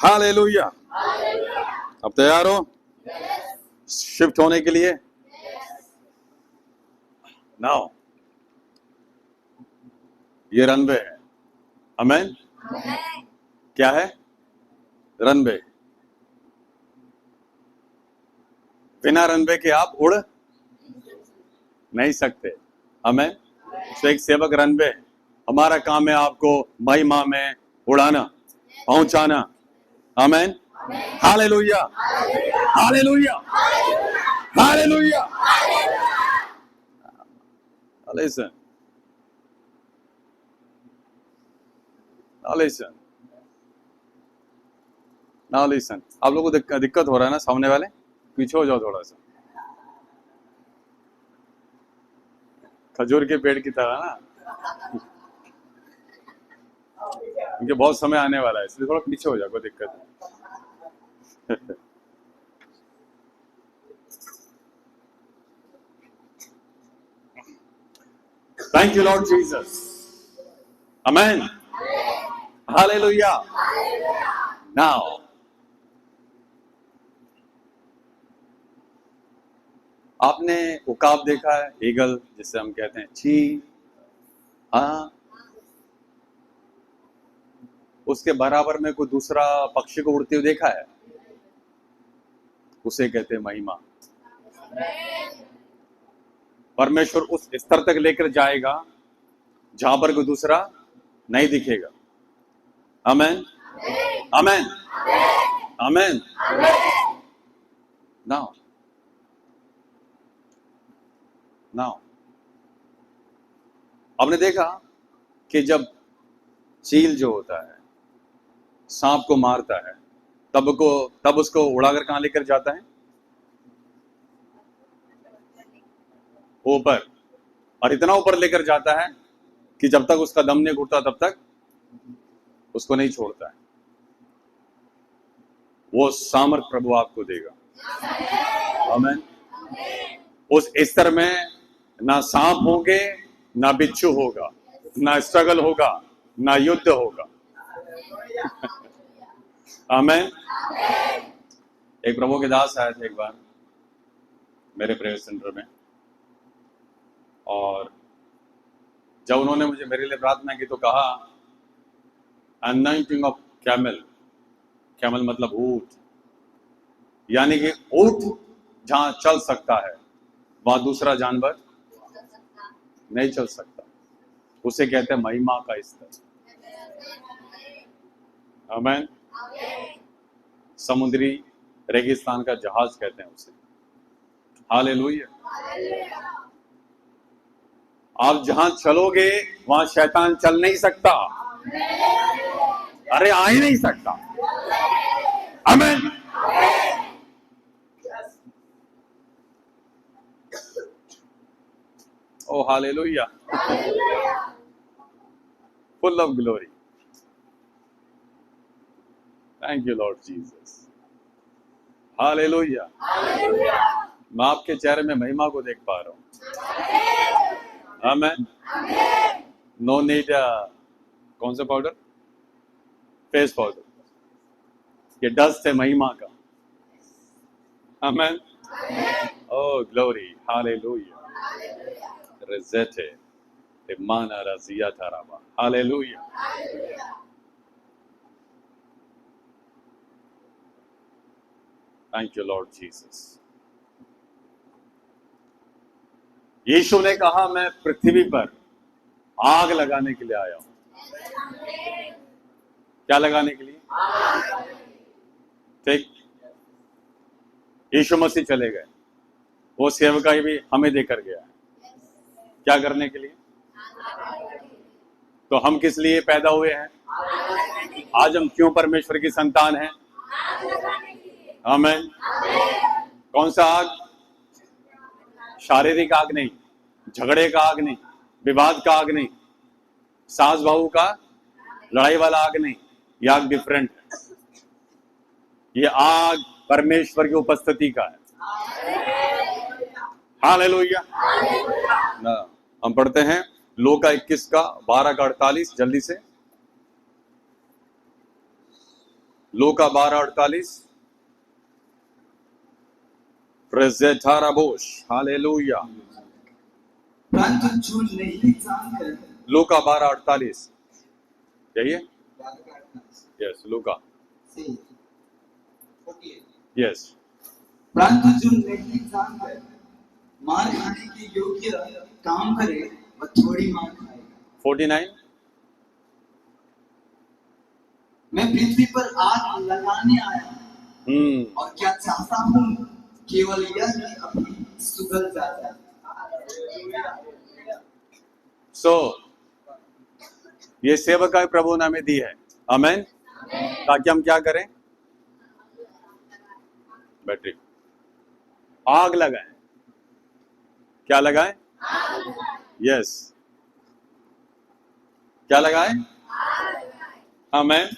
Hallelujah. अब तैयार हो शिफ्ट होने के लिए? नाउ ये रनवे है। आमेन। क्या है? रनवे। बिना रनवे के आप उड़ नहीं सकते। आमेन। तो एक सेवक रनवे, हमारा काम है आपको महिमा में उड़ाना, पहुंचाना। Amen. Hallelujah, hallelujah, hallelujah. Listen, listen, listen. आप लोगों को दिक्कत हो रहा है ना? सामने वाले पीछे हो जाओ थोड़ा सा, खजूर के पेड़ की तरह ना, क्योंकि बहुत समय आने वाला है, इसलिए थोड़ा पीछे हो जाओ, कोई दिक्कत नहीं। Thank you, Lord Jesus. Amen. Hallelujah. Now, आपने उकाब देखा है? ईगल जिसे हम कहते हैं, ची। हाँ, उसके बराबर में कोई दूसरा पक्षी को उड़ते हुए देखा है? उसे कहते हैं महिमा। परमेश्वर उस स्तर तक लेकर जाएगा जहां पर कोई दूसरा नहीं दिखेगा। आमेन, आमेन, आमेन। नाउ, नाउ आपने देखा कि जब चील जो होता है सांप को मारता है, तब उसको उड़ाकर कहां लेकर जाता है? ऊपर। और इतना ऊपर लेकर जाता है कि जब तक उसका दम नहीं घुटता तब तक उसको नहीं छोड़ता है। वो सामर्थ प्रभु आपको देगा। आमीन। उस स्तर में ना सांप होंगे, ना बिच्छू होगा, ना स्ट्रगल होगा, ना युद्ध होगा। आमीन। एक प्रभु के दास आए थे एक बार मेरे प्रेयर सेंटर में, और जब उन्होंने मुझे मेरे लिए प्रार्थना की तो कहा, अनॉइंटिंग ऑफ कैमल। कैमल मतलब ऊंट, यानी कि ऊंट जहां चल सकता है वहां दूसरा जानवर नहीं चल सकता। उसे कहते हैं महिमा का स्तर। आमीन। समुद्री रेगिस्तान का जहाज कहते हैं उसे। हालेलुया। आप जहां चलोगे वहां शैतान चल नहीं सकता। अरे आ ही नहीं सकता। आमीन। Oh hallelujah, full of glory. Thank you Lord Jesus. Hallelujah. मैं आपके चेहरे में महिमा को देख पा रहा हूं। आमीन। नो नीड कौन सा पाउडर? Face powder. ये डस्ट है महिमा का। आमीन। Oh glory. हालेलुया। रेजेटे इमाना रजिया थाराबा। Hallelujah. Thank you Lord Jesus. Yeshu ने कहा, मैं पृथ्वी पर आग लगाने के लिए आया हूं। क्या लगाने के लिए? ठीक। यीशु मसीह चले गए, वो सेवकाई भी हमें देकर गया है। क्या करने के लिए? तो हम किस लिए पैदा हुए हैं? आज हम क्यों परमेश्वर की संतान हैं? आमीन। कौन सा आग? शारीरिक आग नहीं, झगड़े का आग नहीं, विवाद का आग नहीं, सास बहू का लड़ाई वाला आग नहीं। ये आग डिफरेंट है। ये आग परमेश्वर की उपस्थिति का है। हालेलुया। हम पढ़ते हैं लूका 21 का 12 का 48, जल्दी से। लूका 12:48। प्रेजेथाराबोश, हालेलुया। परंतु जो नहीं जानकर लूका 12:48, यही है? यस, लूका, यस। परंतु जो नहीं जानकर मार खाने के योग्य काम करे वह थोड़ी मार खाएगा। 49। मैं पृथ्वी पर आग लगाने आया हूं और क्या चाहता हूँ केवल यह कि अभी सुगल जाए। ये सेवकाई प्रभु ने हमें दी है, आमेन। ताकि हम क्या करें? बैटरी आग लगाएं। क्या लगाएं? यस, क्या लगाएं? आमेन।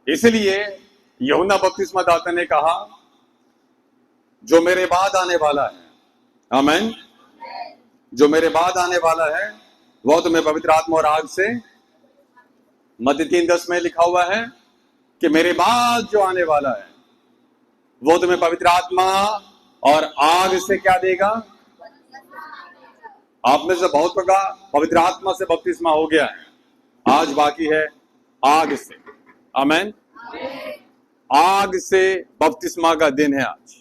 इसलिए यूहन्ना बपतिस्मा दाता ने कहा, जो मेरे बाद आने वाला है, आमेन, जो मेरे बाद आने वाला है वो तुम्हें पवित्र आत्मा और आग से, मत्ती 3:10 में लिखा हुआ है कि मेरे बाद जो आने वाला है वो तुम्हें पवित्र आत्मा और आग से क्या देगा? आप में से बहुत का पवित्र आत्मा से बपतिस्मा हो गया है, आज बाकी है आग से, आमेन। आग से बपतिस्मा का दिन है आज।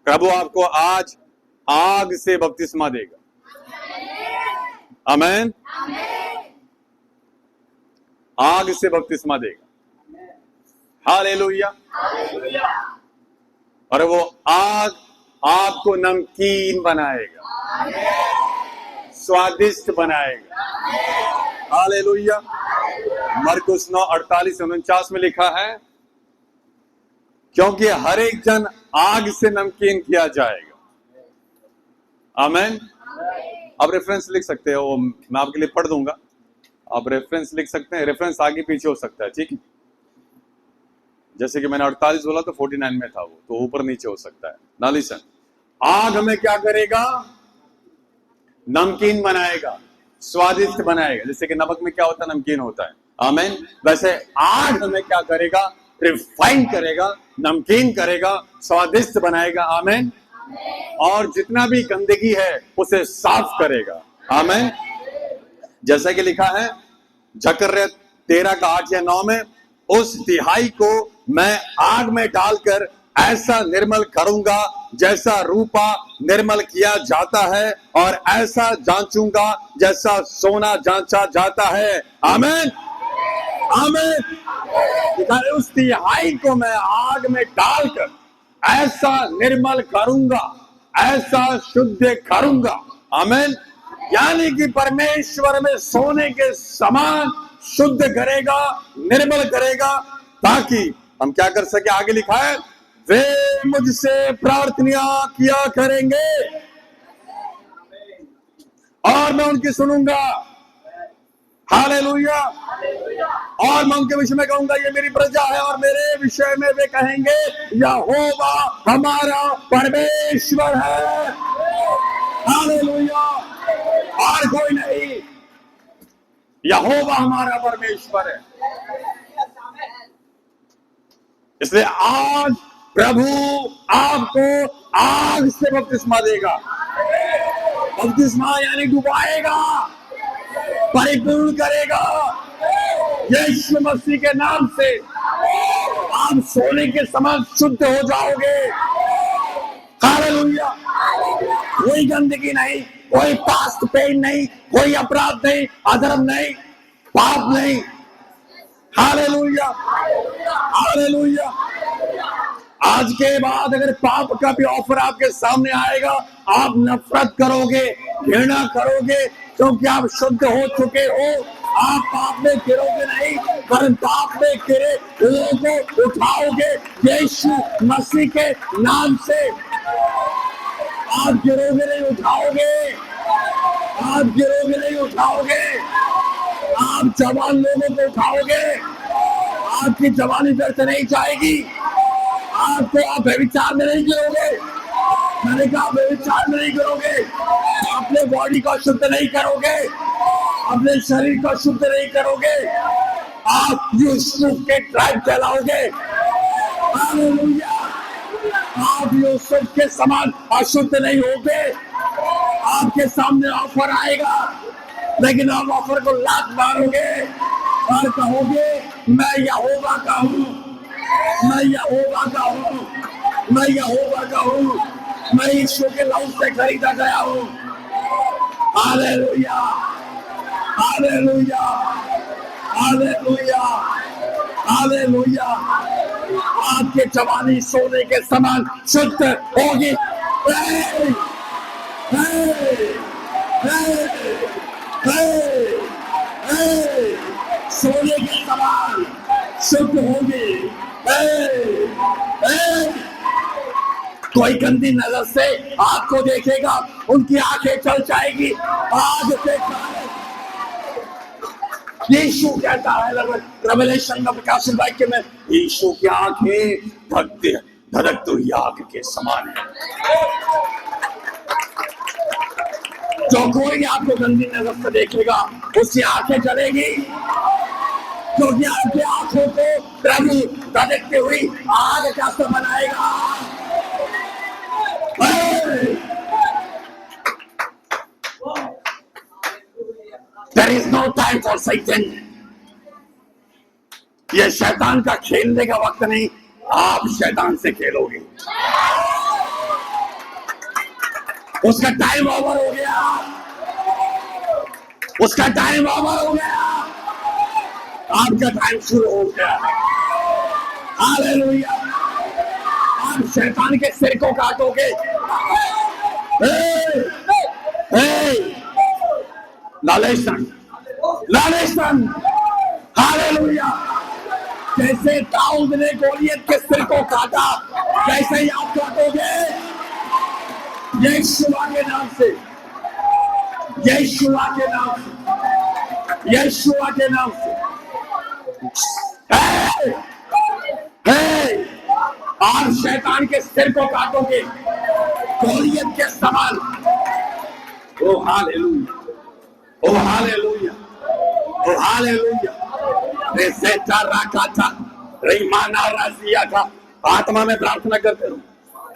प्रभु आपको आज आग से बपतिस्मा देगा, आमेन। आग से बपतिस्मा देगा, हालेलुया। और वो आग आपको नमकीन बनाएगा, स्वादिष्ट बनाएगा, हालेलुया। मरकुस 9:48-49 में लिखा है, क्योंकि हर एक जन आग से नमकीन किया जाएगा, आमेन। अब रेफरेंस लिख सकते हो, मैं आपके लिए पढ़ दूंगा, आप रेफरेंस लिख सकते हैं। रेफरेंस आगे पीछे हो सकता है, ठीक है। जैसे कि मैंने 48 बोला तो 49 में था वो, तो ऊपर नीचे हो सकता है ना। लिसन, आग हमें क्या करेगा? नमकीन बनाएगा, स्वादिष्ट बनाएगा। जैसे कि नमक में क्या होता है? नमकीन होता है, आमेन। वैसे आग हमें क्या करेगा? रिफाइन करेगा, नमकीन करेगा, स्वादिष्ट बनाएगा, आमेन। और जितना भी गंदगी है उसे साफ करेगा, आमेन। जैसा कि लिखा है जकर्या 13:8-9 में, उस तिहाई को मैं आग में डालकर ऐसा निर्मल करूंगा जैसा रूपा निर्मल किया जाता है, और ऐसा जांचूंगा जैसा सोना जांचा जाता है, आमेन, आमेन। उस तिहाई को मैं आग में डालकर ऐसा निर्मल करूंगा, ऐसा शुद्ध करूंगा, आमेन। यानी कि परमेश्वर में सोने के समान शुद्ध करेगा, निर्मल करेगा, ताकि हम क्या कर सके? आगे लिखा है, वे मुझसे प्रार्थना किया करेंगे और मैं उनकी सुनूंगा, हालेलुया। और मैं उनके विषय में कहूंगा, ये मेरी प्रजा है, और मेरे विषय में वे कहेंगे, यहोवा हमारा परमेश्वर है, हालेलुया। और कोई नहीं, यहोवा हमारा परमेश्वर है। इसलिए आज प्रभु आपको आग से बपतिस्मा देगा। बपतिस्मा यानी डुबाएगा, परिपूर्ण करेगा। यीशु मसीह के नाम से आप सोने के समान शुद्ध हो जाओगे, हालेलुया। कोई गंदगी नहीं, कोई पास्ट पेन नहीं, कोई अपराध नहीं, अधर्म नहीं, पाप नहीं, हालेलुया, हालेलुया। आज के बाद अगर पाप का भी ऑफर आपके सामने आएगा, आप नफरत करोगे, घृणा करोगे, क्योंकि आप शुद्ध हो चुके हो। आप पाप में गिरोगे नहीं, पर पाप में गिरे लोगों को उठाओगे यीशु मसीह के नाम से। आप गिरोगे नहीं, उठाओगे, आप गिरोगे नहीं, उठाओगे। आप जवान लोगों को उठाओगे, आपकी जवानी व्यर्थ नहीं जाएगी। आपको आप व्यभिचार में नहीं गिरोगे, मैंने कहा व्यभिचार में नहीं गिरोगे, अपने बॉडी को शुद्ध नहीं करोगे, अपने शरीर को शुद्ध नहीं करोगे, आप यूसुफ के ट्राइब कहलाओगे। हालेलुया। आप यूसुफ के समान अशुद्ध नहीं होगे। आपके सामने ऑफर आएगा, लेकिन आप ऑफर को लात मारोगे और कहोगे मैं यहोवा का हूँ, मैं यहोवा का हूँ, मैं यहोवा का हूँ, मैं यीशु के लहू से खरीदा गया हूँ। Hallelujah, hallelujah, hallelujah, hallelujah. आपकी जवानी सोने के समान शुद्ध होगी। हे, हे, हे, सोने के समान शुद्ध होगी। कोई गंदी नजर से आपको देखेगा, उनकी आंखें चल जाएगी। आज से यीशु कहता है रेवलेशन में, प्रकाशन वाक्य में, यीशु की आंखें धड़कती हुई आग के समान है। जो कोई आपको गंदी नजर से देखेगा, उसकी आंखें जलेगी, क्योंकि आपकी आंखों को प्रभु धड़कती हुई आग कैसे बनाएगा। There is no time for Satan. ये शैतान का खेलने का वक्त नहीं, आप शैतान से खेलोगे। उसका टाइम ओवर हो गया, उसका टाइम ओवर हो गया, आपका टाइम शुरू हो गया। हालेलुया। आप शैतान के सिर को काटोगे। लालेशन, लालेशन, हालेलुया। जैसे दाऊद ने गोलियत के सिर को काटा, वैसे ही आप काटोगे। यीशुआ के नाम से, यीशुआ के नाम से, यीशुआ के नाम से। और शैतान के सिर को काटोगे गोलियत के समान। ओ हालेलुया, ओ हालेलुया, ओ हालेलुया। रेसेटा राकाता रीमाना राजिया का आत्मा में प्रार्थना करते रहो।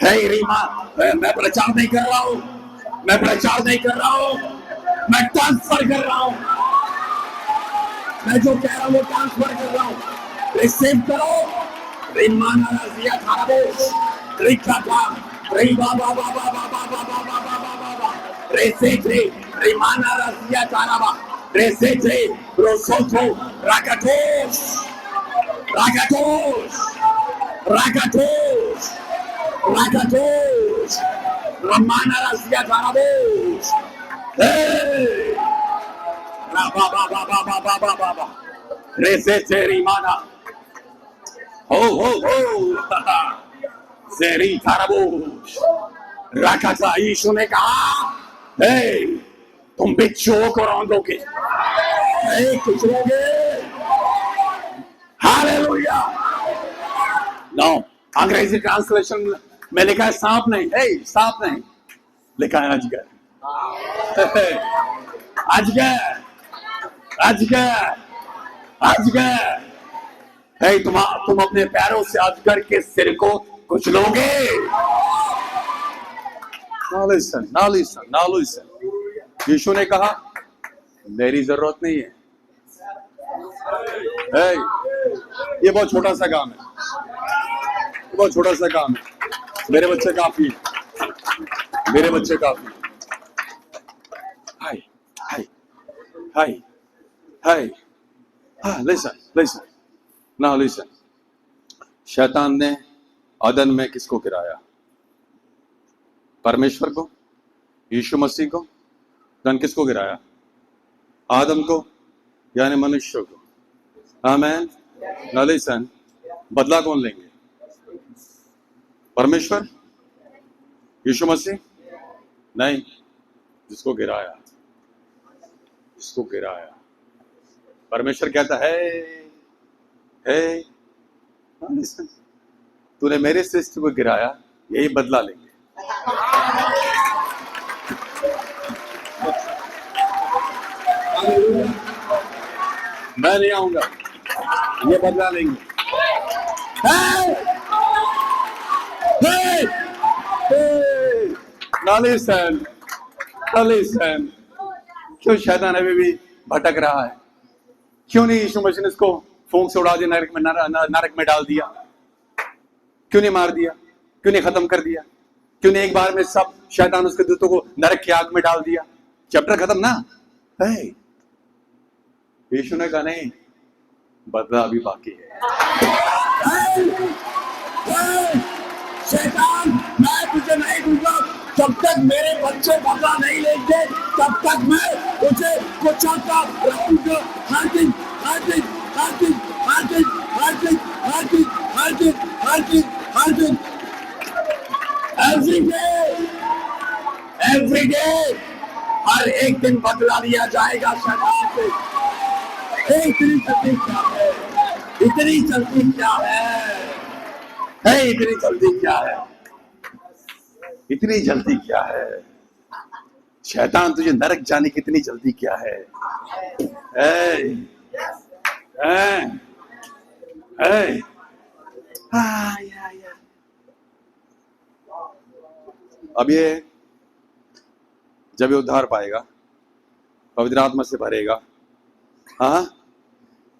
हे रीमा, मैं प्रचार नहीं कर रहा हूँ, मैं प्रचार नहीं कर रहा हूँ, मैं ट्रांसफर कर रहा हूँ। मैं जो कह रहा हूँ वो ट्रांसफर कर रहा हूँ। रिसीव करो। रीमाना राजिया खाराबोस रिकाता रीबा बा बा बा बा बा बा बा बा बा बा बा रेसेटे रीमाना राजिया खाराबा रेसेटे रोसोतो राकाटोस राकाटोस राकाटोस राकाटोस रीमाना राजिया खाराबोस राबा बा बा बा बा बा बा बा बा रेसेटे रीमाना हो हो हो सेरी खाराबोस राकाटा। यीशु ने कहा, हे तुम बिच्छुओं को रौंदोगे, कुचलोगे। हालेलुया। नो, अंग्रेजी ट्रांसलेशन में लिखा है सांप नहीं, सांप नहीं, लिखा है अजगर। अजगर, अजगर, अजगर। हे तुम अपने पैरों से अजगर के सिर को कुचलोगे। Now listen, now listen, now listen. यीशु ने कहा मेरी जरूरत नहीं है। हे, ये बहुत छोटा सा काम है, ये बहुत छोटा सा काम है। मेरे बच्चे काफी है, मेरे बच्चे काफी है। हाय हाय हाय हाय। Listen, listen. Now listen. शैतान ने अदन में किसको गिराया? परमेश्वर को, यीशु मसीह को। धन किसको गिराया? आदम को, यानी मनुष्य को। आमेन। Now listen. बदला कौन लेंगे? परमेश्वर, यीशु मसीह? नहीं, जिसको गिराया, जिसको गिराया। परमेश्वर कहता है तूने मेरे सृष्टि को गिराया, यही बदला लेंगे। मैं नहीं आऊंगा, ये बदला लेंगे। लिसन, क्यों शैतान अभी भी भटक रहा है? क्यों नहीं यीशु मसीह ने इसको फूंक से उड़ा दिया, नरक में डाल दिया? क्यों नहीं मार दिया? क्यों नहीं खत्म कर दिया? क्यों नहीं एक बार में सब शैतान उसके दूतों को नरक की आग में डाल दिया? चैप्टर खत्म ना है। यीशु ने कहा नहीं, बदला अभी बाकी है। शैतान, मैं तुझे नहीं दूंगा जब तक मेरे बच्चे बदला नहीं लेते, तब तक मैं तुझे कुचलता रहूंगा। हर दिन हर दिन हर दिन हर दिन हर दिन हर दिन हर दिन हर दिन हर दिन, एवरी डे, हर एक दिन बदला लिया जाएगा शैतान से। इतनी जल्दी क्या है? इतनी जल्दी क्या है? इतनी जल्दी क्या है? इतनी जल्दी क्या है? शैतान तुझे नरक जाने की इतनी जल्दी क्या है? अब ये जब ये उद्धार पाएगा, पवित्र आत्मा से भरेगा, हाँ,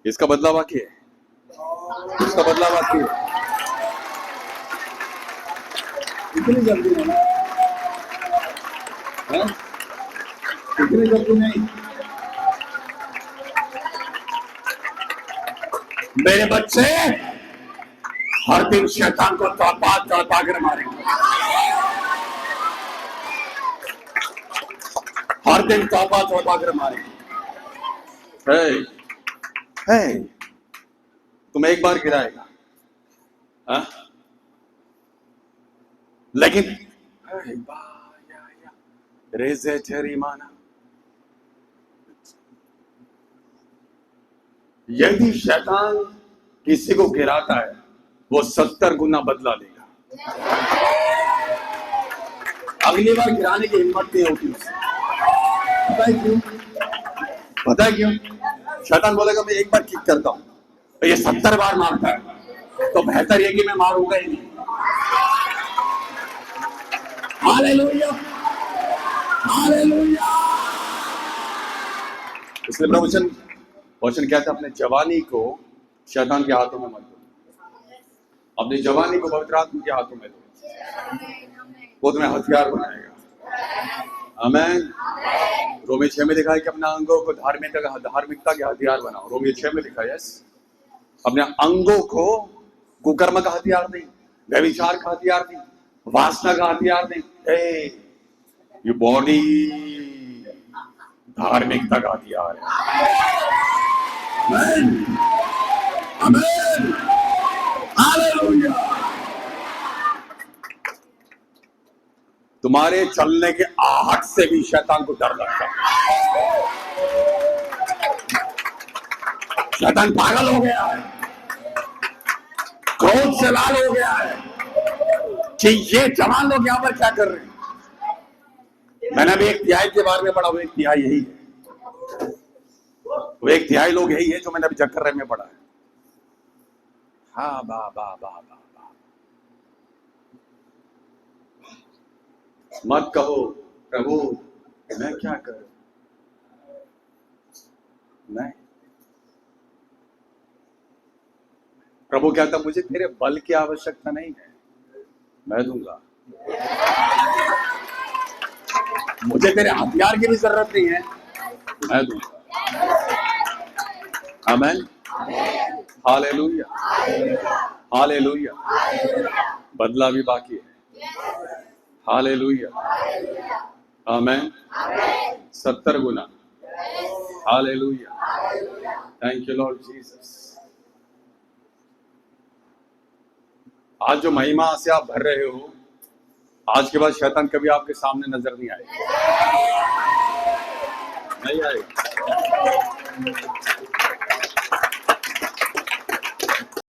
इसका बदला बाकी है, इसका बदला बाकी है। इतनी जल्दी नहीं, इतनी जल्दी नहीं। मेरे बच्चे हर दिन शैतान को तड़पा कर मारेंगे, हर दिन तड़पा कर मारेंगे। तुम एक बार गिराएगा, हाँ? लेकिन रेज़े तेरी माना, यदि शैतान किसी को गिराता है, वो 70 गुना बदला लेगा। अगली बार गिराने की हिम्मत नहीं होती उससे। पता है क्यों? पता है क्यों? शैतान बोलेगा मैं एक बार किक करता हूं, तो ये 70 बार मारता है, तो बेहतर ये कि मैं मारूंगा ही नहीं। Hallelujah, hallelujah. इसलिए प्रवचन क्या था? अपने जवानी को शैतान के हाथों में मत दो, अपनी जवानी को पवित्र आत्मा के हाथों में दो, वो तुम्हें हथियार बनाएगा। आमीन। रोमी 6 में लिखा है कि अपने अंगों को धार्मिकता के हथियार बनाओ। रोमी 6 में लिखा है, यस, अपने अंगों को कुकर्म का हथियार नहीं, व्यभिचार का हथियार नहीं, वासना का हथियार नहीं, ये बॉडी धार्मिकता का हथियार है। आमीन, आमीन, हालेलुया। तुम्हारे चलने के आहट से भी शैतान को डर लगता है। शैतान पागल हो गया है, क्रोध से लाल हो गया है कि ये जवान लोग यहाँ पर क्या कर रहे हैं। मैंने अभी एक तिहाई के बारे में पढ़ा, वो एक तिहाई यही है, वो एक तिहाई लोग यही है जो मैंने अभी जक्कर में पढ़ा है। हाँ, बा बा बा बा बा। मत कहो प्रभु मैं क्या करूं, नहीं। प्रभु कहता मुझे तेरे बल की आवश्यकता नहीं है, मैं दूंगा। मुझे तेरे हथियार की भी जरूरत नहीं है, मैं दूंगा। आमीन, हालेलुया, हालेलुया। बदला भी बाकी है। हालेलुया, आमीन। 70 गुना। Hallelujah, thank you Lord Jesus. आज जो महिमा से आप भर रहे हो, आज के बाद शैतान कभी आपके सामने नजर नहीं आएगा, नहीं आएगा।